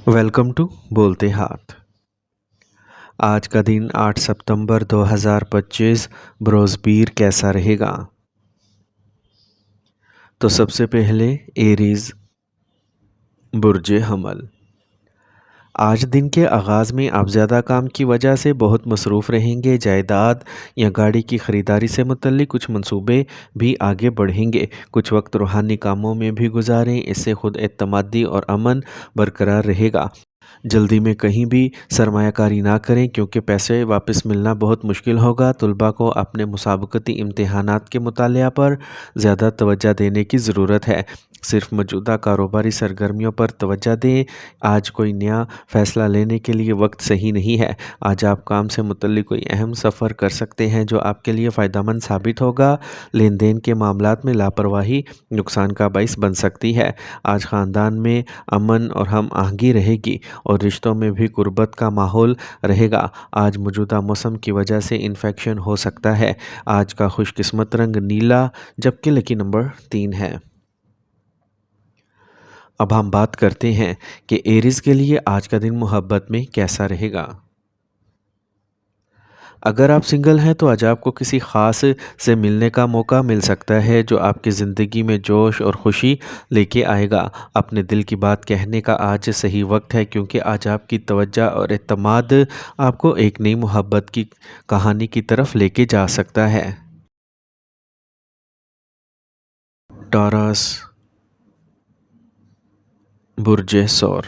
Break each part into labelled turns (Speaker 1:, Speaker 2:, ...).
Speaker 1: Welcome to बोलते हाथ। आज का दिन 8 सितंबर 2025 बृहस्पति कैसा रहेगा? तो सबसे पहले एरीज बुर्ज हमल। आज दिन के आगाज़ में आप ज़्यादा काम की वजह से बहुत मसरूफ़ रहेंगे। जायदाद या गाड़ी की ख़रीदारी से मुतल्लिक कुछ मंसूबे भी आगे बढ़ेंगे। कुछ वक्त रूहानी कामों में भी गुजारें, इससे खुद एतमादी और अमन बरकरार रहेगा। जल्दी में कहीं भी सरमायाकारी ना करें क्योंकि पैसे वापस मिलना बहुत मुश्किल होगा। तलबा को अपने मुसाबकती इम्तिहानात के मुतालिया पर ज़्यादा तवज्जो देने की ज़रूरत है। सिर्फ मौजूदा कारोबारी सरगर्मियों पर तवज्जो दें। आज कोई नया फ़ैसला लेने के लिए वक्त सही नहीं है। आज आप काम से मुतल्लिक कोई अहम सफ़र कर सकते हैं जो आपके लिए फ़ायदेमंद साबित होगा। लेन देन के मामलात में लापरवाही नुकसान का बाइस बन सकती है। आज ख़ानदान में अमन और हम आहंगी रहेगी और रिश्तों में भी कुर्बत का माहौल रहेगा। आज मौजूदा मौसम की वजह से इन्फेक्शन हो सकता है। आज का खुशकिस्मत रंग नीला जबकि लकी नंबर 3 है। अब हम बात करते हैं कि एरीज़ के लिए आज का दिन मोहब्बत में कैसा रहेगा। अगर आप सिंगल हैं तो आज आपको किसी ख़ास से मिलने का मौका मिल सकता है जो आपकी ज़िंदगी में जोश और ख़ुशी लेके आएगा। अपने दिल की बात कहने का आज सही वक्त है क्योंकि आज आपकी तवज्जो और एतमाद आपको एक नई मोहब्बत की कहानी की तरफ लेके जा सकता है। टॉरस बुर्ज सौर।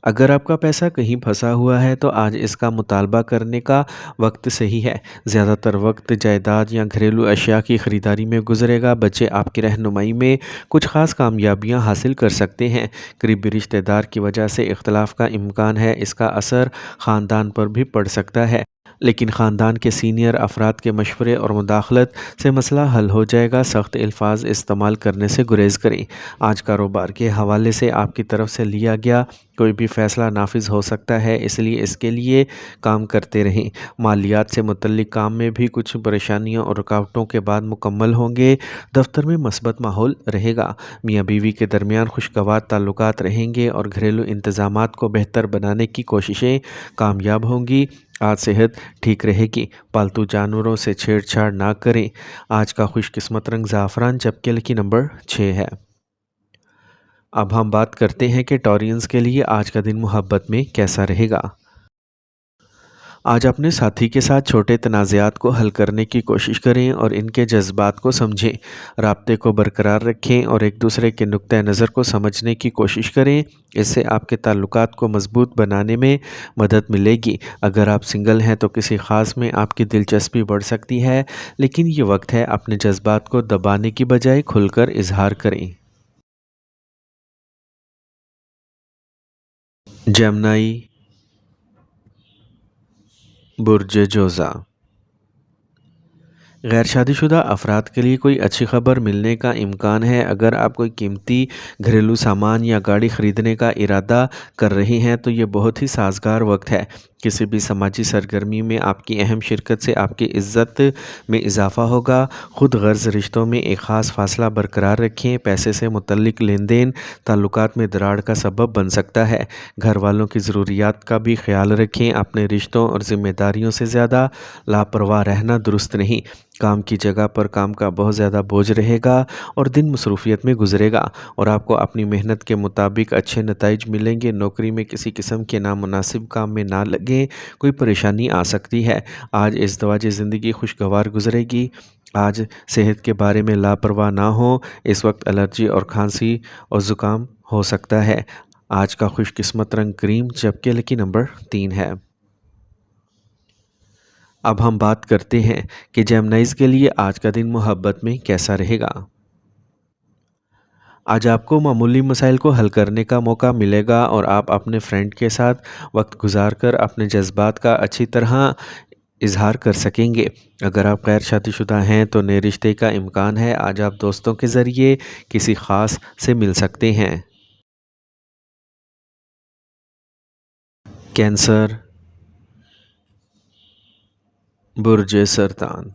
Speaker 1: अगर आपका पैसा कहीं फंसा हुआ है तो आज इसका मुतालबा करने का वक्त सही है। ज़्यादातर वक्त जायदाद या घरेलू अशिया की ख़रीदारी में गुजरेगा। बच्चे आपकी रहनुमाई में कुछ ख़ास कामयाबियां हासिल कर सकते हैं। करीबी रिश्तेदार की वजह से इख्तलाफ का इम्कान है। इसका असर ख़ानदान पर भी पड़ सकता है, लेकिन ख़ानदान के सीनियर अफराद के मशवरे और मुदाखलत से मसला हल हो जाएगा। सख्त अल्फाज इस्तेमाल करने से गुरेज करें। आज कारोबार के हवाले से आपकी तरफ से लिया गया कोई भी फ़ैसला नाफिज हो सकता है, इसलिए इसके लिए काम करते रहें। मालियात से मुतल्लिक काम में भी कुछ परेशानियों और रुकावटों के बाद मुकम्मल होंगे। दफ्तर में मस्बत माहौल रहेगा। मियाँ बीवी के दरमियान खुशगवार ताल्लुकात रहेंगे और घरेलू इंतज़ामात को बेहतर बनाने की कोशिशें कामयाब होंगी। आज सेहत ठीक रहेगी। पालतू जानवरों से छेड़छाड़ ना करें। आज का खुशकिस्मत रंग ज़ाफ़रान जबकि लकी नंबर 6 है। अब हम बात करते हैं कि टॉरियंस के लिए आज का दिन मोहब्बत में कैसा रहेगा। आज अपने साथी के साथ छोटे तनाज़ात को हल करने की कोशिश करें और इनके जज्बात को समझें। राब्ते को बरकरार रखें और एक दूसरे के नुक्ते नज़र को समझने की कोशिश करें। इससे आपके ताल्लुकात को मजबूत बनाने में मदद मिलेगी। अगर आप सिंगल हैं तो किसी ख़ास में आपकी दिलचस्पी बढ़ सकती है, लेकिन ये वक्त है अपने जज्बात को दबाने की बजाय खुलकर इजहार करें। जेमिनी बुर्ज जोज़ा। गैर शादीशुदा अफराद के लिए कोई अच्छी खबर मिलने का इम्कान है। अगर आप कोई कीमती घरेलू सामान या गाड़ी ख़रीदने का इरादा कर रहे हैं तो ये बहुत ही साजगार वक्त है। किसी भी समाजी सरगर्मी में आपकी अहम शिरकत से आपकी इज़्ज़त में इजाफ़ा होगा। ख़ुद गर्ज़ रिश्तों में एक ख़ास फासला बरकरार रखें। पैसे से मुतल्लिक लेन देन ताल्लुकात में दरार का सबब बन सकता है। घर वालों की ज़रूरियात का भी ख्याल रखें। अपने रिश्तों और ज़िम्मेदारियों से ज़्यादा लापरवाह रहना दुरुस्त नहीं। काम की जगह पर काम का बहुत ज़्यादा बोझ रहेगा और दिन मसरूफ़ियत में गुजरेगा और आपको अपनी मेहनत के मुताबिक अच्छे नताइज मिलेंगे। नौकरी में किसी किस्म के नामुनासिब काम में ना लगें, कोई परेशानी आ सकती है। आज इज़्दवाजी ज़िंदगी खुशगवार गुजरेगी। आज सेहत के बारे में लापरवाह ना हो। इस वक्त एलर्जी और खांसी और ज़ुकाम हो सकता है। आज का खुशकिस्मत रंग क्रीम जबकि लकी नंबर 3 है। अब हम बात करते हैं कि जेमिनीज़ के लिए आज का दिन मोहब्बत में कैसा रहेगा। आज आपको मामूली मसाइल को हल करने का मौका मिलेगा और आप अपने फ्रेंड के साथ वक्त गुजार कर अपने जज्बात का अच्छी तरह इजहार कर सकेंगे। अगर आप गैर शादीशुदा हैं तो नए रिश्ते का इम्कान है। आज आप दोस्तों के ज़रिए किसी ख़ास से मिल सकते हैं। कैंसर बुर्ज सरतान।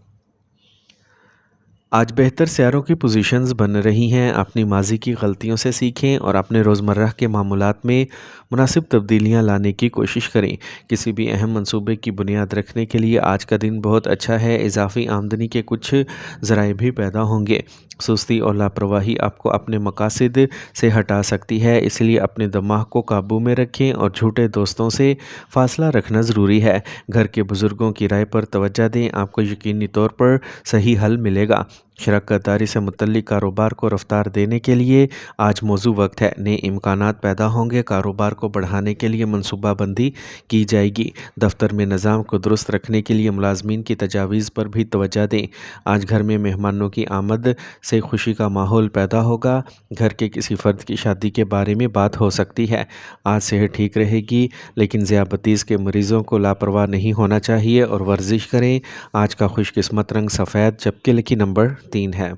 Speaker 1: آج بہتر سیاروں کی پوزیشنز بن رہی ہیں، اپنی ماضی کی غلطیوں سے سیکھیں اور اپنے روزمرہ کے معمولات میں مناسب تبدیلیاں لانے کی کوشش کریں۔ کسی بھی اہم منصوبے کی بنیاد رکھنے کے لیے آج کا دن بہت اچھا ہے۔ اضافی آمدنی کے کچھ ذرائع بھی پیدا ہوں گے۔ سستی اور لاپرواہی آپ کو اپنے مقاصد سے ہٹا سکتی ہے، اس لیے اپنے دماغ کو قابو میں رکھیں اور جھوٹے دوستوں سے فاصلہ رکھنا ضروری ہے۔ گھر کے بزرگوں کی رائے پر توجہ دیں، آپ کو یقینی طور پر صحیح حل ملے گا۔ شراکت داری سے متعلق کاروبار کو رفتار دینے کے لیے آج موزوں وقت ہے۔ نئے امکانات پیدا ہوں گے، کاروبار کو بڑھانے کے لیے منصوبہ بندی کی جائے گی۔ دفتر میں نظام کو درست رکھنے کے لیے ملازمین کی تجاویز پر بھی توجہ دیں۔ آج گھر میں مہمانوں کی آمد سے خوشی کا ماحول پیدا ہوگا۔ گھر کے کسی فرد کی شادی کے بارے میں بات ہو سکتی ہے۔ آج صحت ٹھیک رہے گی، لیکن ذیابیطس کے مریضوں کو لاپرواہ نہیں ہونا چاہیے اور ورزش کریں۔ آج کا خوش قسمت رنگ سفید، جبکہ لکی نمبر 3 ہے۔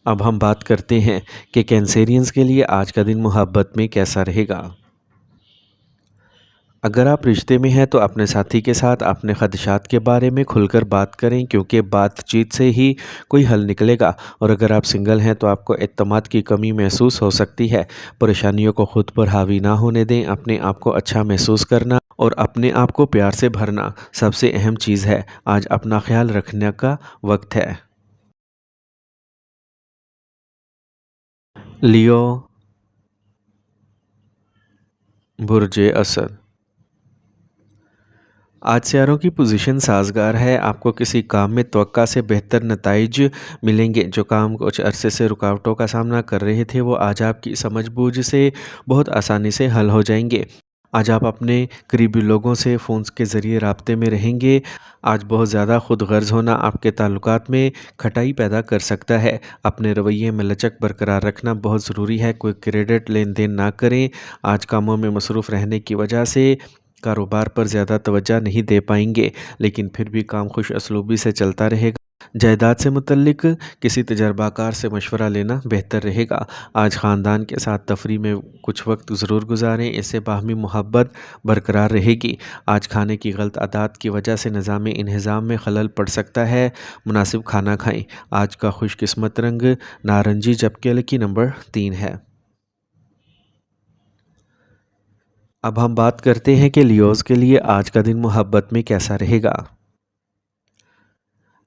Speaker 1: اب ہم بات کرتے ہیں کہ کینسیرینز کے لیے آج کا دن محبت میں کیسا رہے گا۔ اگر آپ رشتے میں ہیں تو اپنے ساتھی کے ساتھ اپنے خدشات کے بارے میں کھل کر بات کریں، کیونکہ بات چیت سے ہی کوئی حل نکلے گا۔ اور اگر آپ سنگل ہیں تو آپ کو اعتماد کی کمی محسوس ہو سکتی ہے۔ پریشانیوں کو خود پر حاوی نہ ہونے دیں، اپنے آپ کو اچھا محسوس کرنا اور اپنے آپ کو پیار سے بھرنا سب سے اہم چیز ہے۔ آج اپنا خیال رکھنے کا وقت ہے۔ لیو، برج اسد۔ آج سیاروں کی پوزیشن سازگار ہے، آپ کو کسی کام میں توقع سے بہتر نتائج ملیں گے۔ جو کام کچھ عرصے سے رکاوٹوں کا سامنا کر رہے تھے وہ آج آپ کی سمجھ بوجھ سے بہت آسانی سے حل ہو جائیں گے۔ آج آپ اپنے قریبی لوگوں سے فونز کے ذریعے رابطے میں رہیں گے۔ آج بہت زیادہ خود غرض ہونا آپ کے تعلقات میں کھٹائی پیدا کر سکتا ہے۔ اپنے رویے میں لچک برقرار رکھنا بہت ضروری ہے۔ کوئی کریڈٹ لین دین نہ کریں۔ آج کاموں میں مصروف رہنے کی وجہ سے کاروبار پر زیادہ توجہ نہیں دے پائیں گے، لیکن پھر بھی کام خوش اسلوبی سے چلتا رہے گا۔ جائیداد سے متعلق کسی تجربہ کار سے مشورہ لینا بہتر رہے گا۔ آج خاندان کے ساتھ تفریح میں کچھ وقت ضرور گزاریں، اس سے باہمی محبت برقرار رہے گی۔ آج کھانے کی غلط عادات کی وجہ سے نظام انہضام میں خلل پڑ سکتا ہے، مناسب کھانا کھائیں۔ آج کا خوش قسمت رنگ نارنجی، جبکہ لکی نمبر 3 ہے۔ اب ہم بات کرتے ہیں کہ لیوز کے لیے آج کا دن محبت میں کیسا رہے گا۔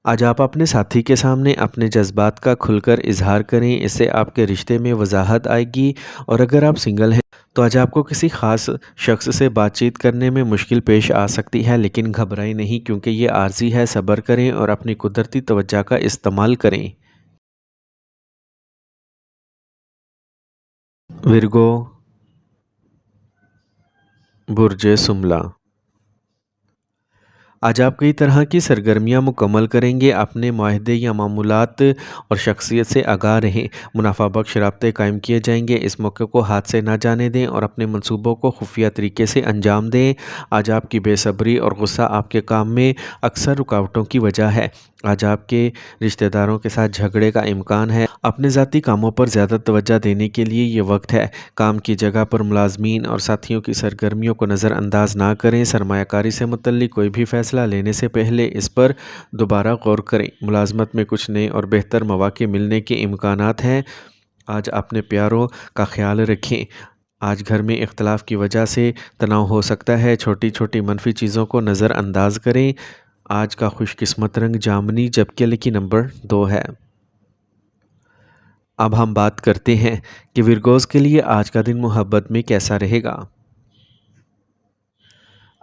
Speaker 1: آج آپ اپنے ساتھی کے سامنے اپنے جذبات کا کھل کر اظہار کریں، اس سے آپ کے رشتے میں وضاحت آئے گی۔ اور اگر آپ سنگل ہیں تو آج آپ کو کسی خاص شخص سے بات چیت کرنے میں مشکل پیش آ سکتی ہے، لیکن گھبرائیں نہیں، کیونکہ یہ عارضی ہے۔ صبر کریں اور اپنی قدرتی توجہ کا استعمال کریں۔ ورگو، برج سملہ۔ آج آپ کئی طرح کی سرگرمیاں مکمل کریں گے۔ اپنے معاہدے یا معمولات اور شخصیت سے آگاہ رہیں۔ منافع بخش رابطے قائم کیے جائیں گے، اس موقع کو ہاتھ سے نہ جانے دیں اور اپنے منصوبوں کو خفیہ طریقے سے انجام دیں۔ آج آپ کی بے صبری اور غصہ آپ کے کام میں اکثر رکاوٹوں کی وجہ ہے۔ آج آپ کے رشتہ داروں کے ساتھ جھگڑے کا امکان ہے۔ اپنے ذاتی کاموں پر زیادہ توجہ دینے کے لیے یہ وقت ہے۔ کام کی جگہ پر ملازمین اور ساتھیوں کی سرگرمیوں کو نظر انداز نہ کریں۔ سرمایہ کاری سے متعلق کوئی بھی فیصلہ لینے سے پہلے اس پر دوبارہ غور کریں۔ ملازمت میں کچھ نئے اور بہتر مواقع ملنے کے امکانات ہیں۔ آج اپنے پیاروں کا خیال رکھیں۔ آج گھر میں اختلاف کی وجہ سے تناؤ ہو سکتا ہے، چھوٹی چھوٹی منفی چیزوں کو نظر انداز کریں۔ آج کا خوش قسمت رنگ جامنی، جبکہ لکی نمبر 2 ہے۔ اب ہم بات کرتے ہیں کہ ورگوز کے لیے آج کا دن محبت میں کیسا رہے گا۔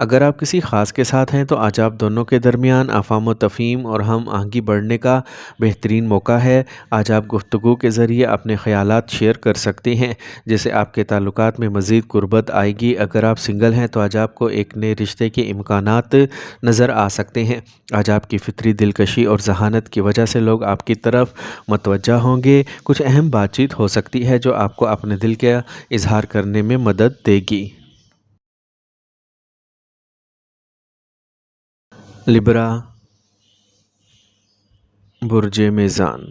Speaker 1: اگر آپ کسی خاص کے ساتھ ہیں تو آج آپ دونوں کے درمیان افہام و تفہیم اور ہم آہنگی بڑھنے کا بہترین موقع ہے۔ آج آپ گفتگو کے ذریعے اپنے خیالات شیئر کر سکتے ہیں، جس سے آپ کے تعلقات میں مزید قربت آئے گی۔ اگر آپ سنگل ہیں تو آج آپ کو ایک نئے رشتے کے امکانات نظر آ سکتے ہیں۔ آج آپ کی فطری دلکشی اور ذہانت کی وجہ سے لوگ آپ کی طرف متوجہ ہوں گے۔ کچھ اہم بات چیت ہو سکتی ہے جو آپ کو اپنے دل کا اظہار کرنے میں مدد دے گی۔ لبرا، برج میزان۔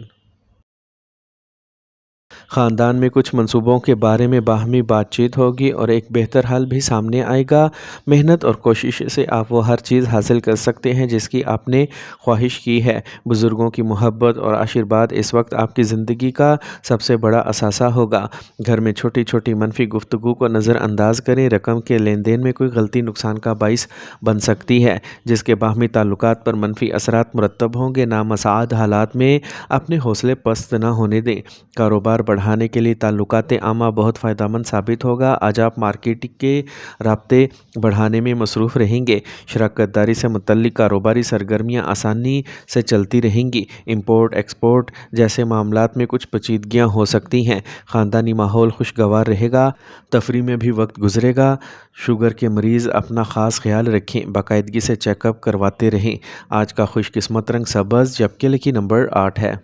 Speaker 1: ख़ानदान में कुछ मंसूबों के बारे में बाहमी बातचीत होगी और एक बेहतर हल भी सामने आएगा। मेहनत और कोशिश से आप वो हर चीज़ हासिल कर सकते हैं जिसकी आपने ख्वाहिश की है। बुज़ुर्गों की मोहब्बत और आशीर्वाद इस वक्त आपकी ज़िंदगी का सबसे बड़ा असासा होगा। घर में छोटी-छोटी मनफ़ी गुफ्तगू को नज़रअंदाज करें। रकम के लेन-देन में कोई गलती नुकसान का बाइस बन सकती है, जिसके बाहमी ताल्लुकात पर मनफ़ी असरात मुरतब होंगे। नामसाद हालात में अपने हौसले पस्त ना होने दें। कारोबार बढ़ाने के लिए ताल्लुकात आमा बहुत फ़ायदेमंद साबित होगा। आज आप मार्केटिंग के राब्ते बढ़ाने में मसरूफ़ रहेंगे। शराकत दारी से मुतल्लिक कारोबारी सरगर्मियाँ आसानी से चलती रहेंगी। इम्पोर्ट एक्सपोर्ट जैसे मामलात में कुछ पेचीदगियाँ हो सकती हैं। ख़ानदानी माहौल खुशगवार रहेगा। तफरीह में भी वक्त गुजरेगा। शुगर के मरीज़ अपना ख़ास ख्याल रखें। बाकायदगी से चेकअप करवाते रहें। आज का खुशकिस्मत रंग सब्ज़, जबकि लकी नंबर 8 है।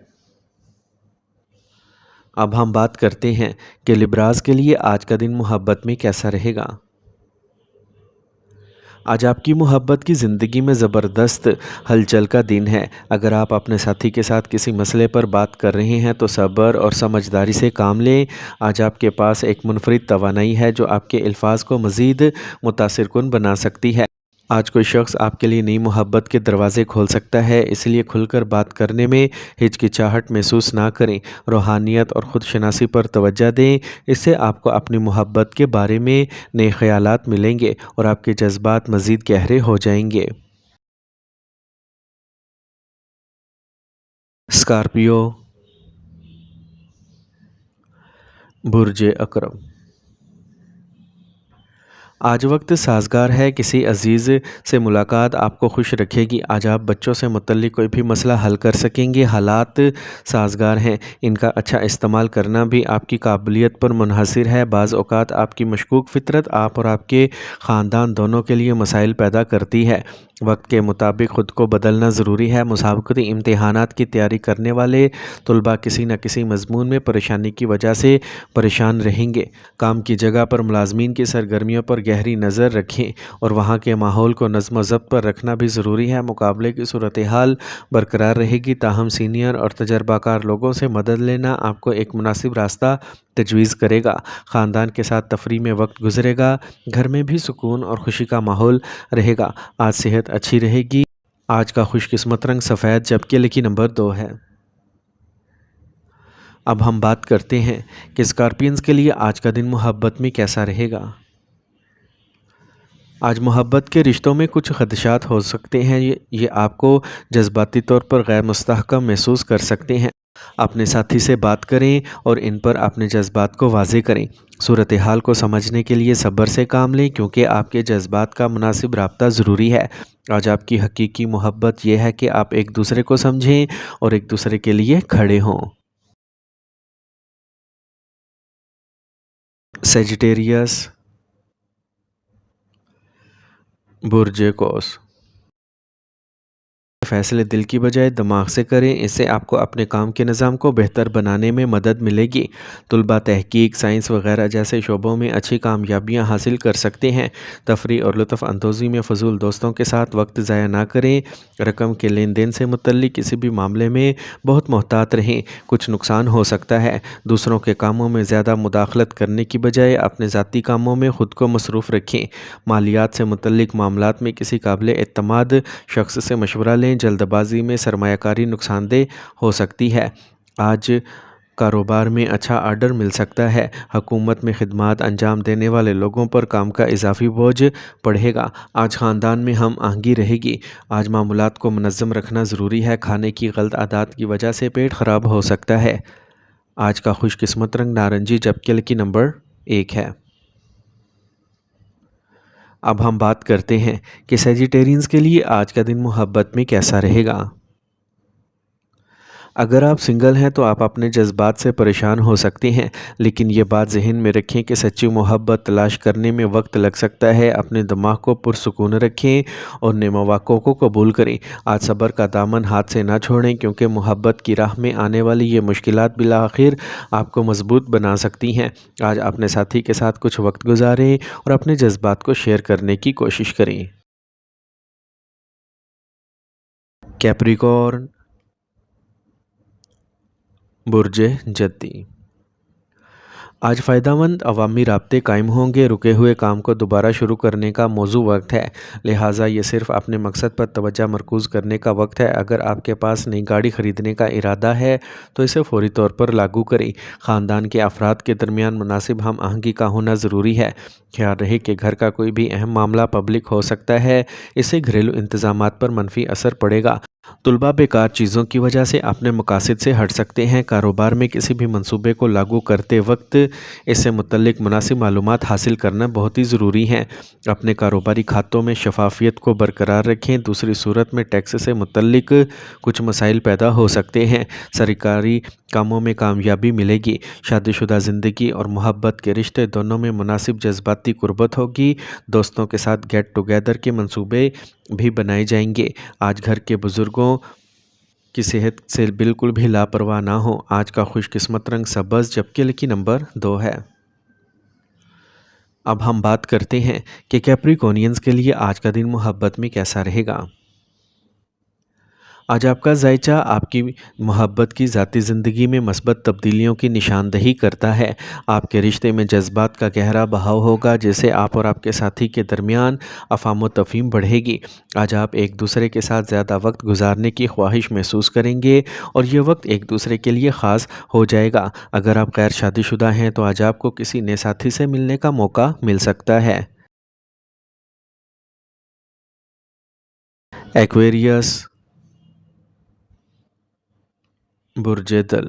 Speaker 1: अब हम बात करते हैं कि लिब्रास के लिए आज का दिन मोहब्बत में कैसा रहेगा। आज आपकी मोहब्बत की ज़िंदगी में ज़बरदस्त हलचल का दिन है। अगर आप अपने साथी के साथ किसी मसले पर बात कर रहे हैं तो सब्र और समझदारी से काम लें। आज आपके पास एक मुनफरिद तवानाई है जो आपके अल्फाज को मज़ीद मुतासिरकुन बना सकती है। आज कोई शख्स आपके लिए नई मोहब्बत के दरवाज़े खोल सकता है, इसलिए खुलकर बात करने में हिचकिचाहट महसूस ना करें। रूहानियत और ख़ुदशनासी पर तवज्जो दें। इससे आपको अपनी मोहब्बत के बारे में नए ख़यालात मिलेंगे और आपके जज्बात मज़ीद गहरे हो जाएंगे। स्कॉर्पियो, बुर्ज अकरम। आज वक्त साज़गार है। किसी अज़ीज़ से मुलाकात आपको खुश रखेगी। आज आप बच्चों से मुतल्लिक़ कोई भी मसला हल कर सकेंगे। हालात साज़गार हैं, इनका अच्छा इस्तेमाल करना भी आपकी काबिलियत पर मुनहसर है। बाज़ औक़ात आपकी मशकूक फ़ितरत आप और आपके ख़ानदान दोनों के लिए मसाइल पैदा करती है। वक्त के मुताबिक ख़ुद को बदलना ज़रूरी है। मुसाबक़ती इम्तिहानात की तैयारी करने वाले तलबा किसी न किसी मज़मून में परेशानी की वजह से परेशान रहेंगे। काम की जगह पर मुलाज़मीन की सरगर्मियों पर गहरी नज़र रखें और वहाँ के माहौल को नज़्म व ज़ब्त पर रखना भी ज़रूरी है। मुकाबले की सूरत हाल बरकरार रहेगी, ताहम सीनियर और तजर्बाकार लोगों से मदद लेना आपको एक मुनासिब रास्ता तजवीज़ करेगा। ख़ानदान के साथ तफरीह में वक्त गुजरेगा। घर में भी सुकून और खुशी का माहौल रहेगा। आज सेहत अच्छी रहेगी। आज का खुशकिस्मत रंग सफ़ेद, जबकि लकी नंबर 2 है। अब हम बात करते हैं कि स्कॉर्पियंस के लिए आज का दिन मोहब्बत में कैसा रहेगा। आज मोहब्बत के रिश्तों में कुछ खदशात हो सकते हैं। ये आपको जज्बाती तौर पर गैर मुस्तहकम महसूस कर सकते हैं। अपने साथी से बात करें और इन पर अपने जज्बात को वाज़े करें। सूरत हाल को समझने के लिए सब्र से काम लें, क्योंकि आपके जज्बात का मुनासिब राब्ता ज़रूरी है। आज आपकी हकीकी मोहब्बत यह है कि आप एक दूसरे को समझें और एक दूसरे के लिए खड़े हों। सेजिटेरियस, बुर्ज कौस। फैसले दिल की बजाय दिमाग से करें। इससे आपको अपने काम के निज़ाम को बेहतर बनाने में मदद मिलेगी। तलबा तहकीक, साइंस वगैरह जैसे शोबों में अच्छी कामयाबियां हासिल कर सकते हैं। तफरीह और लुत्फ़ अंदोज़ी में फ़जूल दोस्तों के साथ वक्त ज़ाया ना करें। रकम के लेन देन से मुतल्लिक़ किसी भी मामले में बहुत मोहतात रहें, कुछ नुकसान हो सकता है। दूसरों के कामों में ज़्यादा मुदाखलत करने की बजाय अपने ज़ाती कामों में ख़ुद को मसरूफ़ रखें। मालियात से मुतल्लिक़ मामलात में किसी काबिल एतमाद शख्स से मशवरा लें। जल्दबाजी में सरमायाकारी नुकसानदेह हो सकती है। आज कारोबार में अच्छा आर्डर मिल सकता है। हुकूमत में खिदमात अंजाम देने वाले लोगों पर काम का इजाफी बोझ पड़ेगा। आज ख़ानदान में हम आहंगी रहेगी। आज मामूलात को मुनज़्ज़म रखना ज़रूरी है। खाने की गलत आदत की वजह से पेट ख़राब हो सकता है। आज का खुशकिस्मत रंग नारंगी, जबकि लकी नंबर 1 है। अब हम बात करते हैं कि सेजिटेरियंस के लिए आज का दिन मोहब्बत में कैसा रहेगा। अगर आप सिंगल हैं तो आप अपने जज्बात से परेशान हो सकते हैं, लेकिन ये बात जहन में रखें कि सच्ची मोहब्बत तलाश करने में वक्त लग सकता है। अपने दिमाग को पुरसुकून रखें और नए मौक़ों को कबूल करें। आज सब्र का दामन हाथ से ना छोड़ें, क्योंकि मोहब्बत की राह में आने वाली ये मुश्किलात बिलाखिर आपको मजबूत बना सकती हैं। आज अपने साथी के साथ कुछ वक्त गुजारें और अपने जज्बात को शेयर करने की कोशिश करें। कैप्रिकॉर्न, बुर्ज जद्दी। आज फ़ायदा मंद अवामी राब्ते कायम होंगे। रुके हुए काम को दोबारा शुरू करने का मौजू वक्त है, लिहाजा ये सिर्फ अपने मकसद पर तवज्जो मरकूज़ करने का वक्त है। अगर आपके पास नई गाड़ी ख़रीदने का इरादा है तो इसे फ़ौरी तौर पर लागू करें। ख़ानदान के अफराद के दरमियान मुनासिब हम आहंगी का होना ज़रूरी है। ख्याल रहे कि घर का कोई भी अहम मामला पब्लिक हो सकता है, इससे घरेलू इंतज़ामात पर मनफी असर पड़ेगा। तुलबा बेकार चीज़ों की वजह से अपने मकासद से हट सकते हैं। कारोबार में किसी भी मंसूबे को लागू करते वक्त इससे मुतल्लिक मुनासिब मालूमात हासिल करना बहुत ही ज़रूरी है। अपने कारोबारी खातों में शफाफियत को बरकरार रखें, दूसरी सूरत में टैक्स से मुतल्लिक कुछ मसाइल पैदा हो सकते हैं। सरकारी कामों में कामयाबी मिलेगी। शादीशुदा ज़िंदगी और मोहब्बत के रिश्ते दोनों में मुनासिब जज्बाती कुर्बत होगी। दोस्तों के साथ गेट टुगेदर के मंसूबे भी बनाए जाएंगे। आज घर के बुज़ुर्गों की सेहत से बिल्कुल भी लापरवाह ना हो। आज का खुशकिस्मत रंग सब्ज़ जबकि लकी नंबर 2 है। अब हम बात करते हैं कि कैप्रिकॉर्नियंस के लिए आज का दिन मोहब्बत में कैसा रहेगा। आज आपका ज़ायचा आपकी मोहब्बत की ज़ाती ज़िंदगी में मस्बत तब्दीलियों की निशानदही करता है। आपके रिश्ते में जज्बात का गहरा बहाव होगा, जिससे आप और आपके साथी के दरमियान अफ़ाम तफ़हीम बढ़ेगी। आज आप एक दूसरे के साथ ज़्यादा वक्त गुजारने की ख्वाहिश महसूस करेंगे और ये वक्त एक दूसरे के लिए ख़ास हो जाएगा। अगर आप गैर शादीशुदा हैं तो आज आपको किसी नए साथी से मिलने का मौका मिल सकता है। एक्वेरियस बुर्ज दल,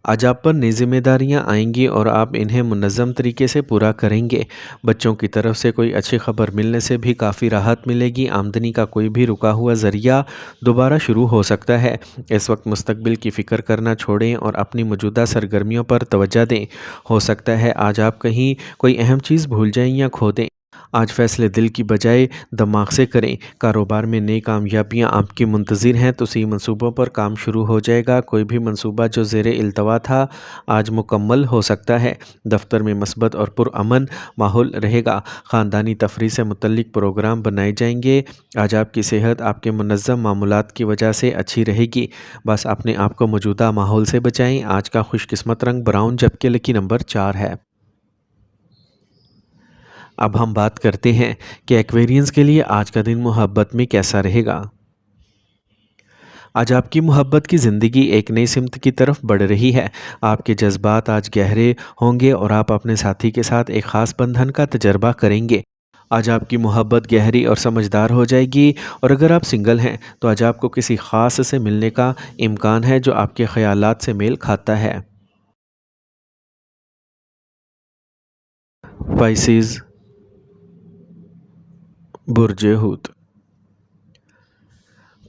Speaker 1: आज आप पर नई जिम्मेदारियां आएंगी और आप इन्हें मुनज़्ज़म तरीके से पूरा करेंगे। बच्चों की तरफ से कोई अच्छी खबर मिलने से भी काफ़ी राहत मिलेगी। आमदनी का कोई भी रुका हुआ ज़रिया दोबारा शुरू हो सकता है। इस वक्त मुस्तकबिल की फ़िक्र करना छोड़ें और अपनी मौजूदा सरगर्मियों पर तवज्जो दें। हो सकता है आज आप कहीं कोई अहम चीज़ भूल जाएं या खो दें। आज फैसले दिल की बजाय दिमाग से करें। कारोबार में नई कामयाबियां आपकी मुंतज़िर हैं तो सी मंसूबों पर काम शुरू हो जाएगा। कोई भी मंसूबा जो ज़ेरे इल्तवा था आज मुकम्मल हो सकता है। दफ्तर में मस्बत और पुरअमन माहौल रहेगा। ख़ानदानी तफरीह से मुतल्लिक प्रोग्राम बनाए जाएंगे। आज आपकी सेहत आपके मुनज़्ज़म मामूलात की वजह से अच्छी रहेगी। बस अपने आप को मौजूदा माहौल से बचाएं। आज का खुशकिस्मत रंग ब्राउन जबकि लकी नंबर 4 है। अब हम बात करते हैं कि एक्वेरियंस के लिए आज का दिन मोहब्बत में कैसा रहेगा। आज आपकी मोहब्बत की ज़िंदगी एक नई सिमत की तरफ बढ़ रही है। आपके जज्बात आज गहरे होंगे और आप अपने साथी के साथ एक ख़ास बंधन का तजर्बा करेंगे। आज आपकी मोहब्बत गहरी और समझदार हो जाएगी और अगर आप सिंगल हैं तो आज आपको किसी ख़ास से मिलने का इम्कान है जो आपके ख़यालात से मेल खाता है। पाइसिस बुर्ज हूत,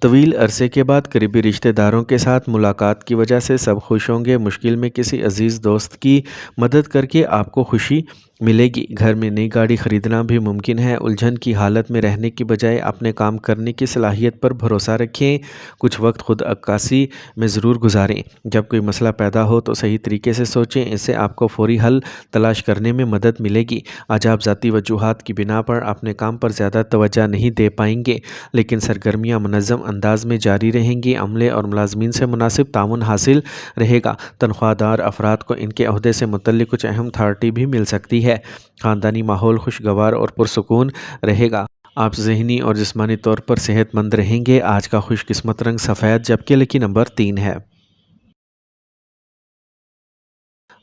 Speaker 1: तवील अरसे के बाद करीबी रिश्तेदारों के साथ मुलाकात की वजह से सब खुश होंगे। मुश्किल में किसी अजीज़ दोस्त की मदद करके आपको खुशी मिलेगी। घर में नई गाड़ी ख़रीदना भी मुमकिन है। उलझन की हालत में रहने की बजाय अपने काम करने की सलाहियत पर भरोसा रखें। कुछ वक्त खुद अक्कासी में ज़रूर गुजारें। जब कोई मसला पैदा हो तो सही तरीके से सोचें, इससे आपको फ़ौरी हल तलाश करने में मदद मिलेगी। आज आप ज़ाती वजूहात की बिना पर अपने काम पर ज़्यादा तवज्जो नहीं दे पाएंगे, लेकिन सरगर्मियाँ मुनज़्ज़म अंदाज में जारी रहेंगी। अमले और मुलाजमीन से मुनासिब ताउन हासिल रहेगा। तनख्वाहदार अफराद को इनके अहदे से मुतल्लिक कुछ अहम अथॉरिटी भी मिल सकती है। ख़ानदानी माहौल खुशगवार और पुरसुकून रहेगा। आप ज़हनी और जिस्मानी तौर पर सेहतमंद रहेंगे। आज का खुशकिस्मत रंग सफ़ेद जबकि लकी नंबर 3 है।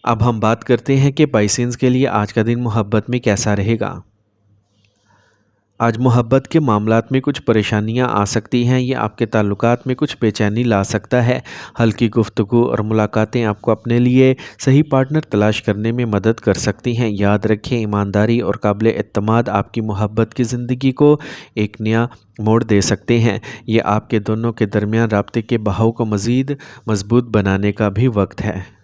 Speaker 1: अब हम बात करते हैं कि पाइसेंस के लिए आज का दिन मोहब्बत में कैसा रहेगा। आज मोहब्बत के मामलात में कुछ परेशानियां आ सकती हैं। ये आपके ताल्लुकात में कुछ बेचैनी ला सकता है। हल्की गुफ्तगू और मुलाकातें आपको अपने लिए सही पार्टनर तलाश करने में मदद कर सकती हैं। याद रखें, ईमानदारी और काबिल एतमाद आपकी मोहब्बत की ज़िंदगी को एक नया मोड़ दे सकते हैं। ये आपके दोनों के दरमियान राब्ते के बहाव को मज़ीद मजबूत बनाने का भी वक्त है।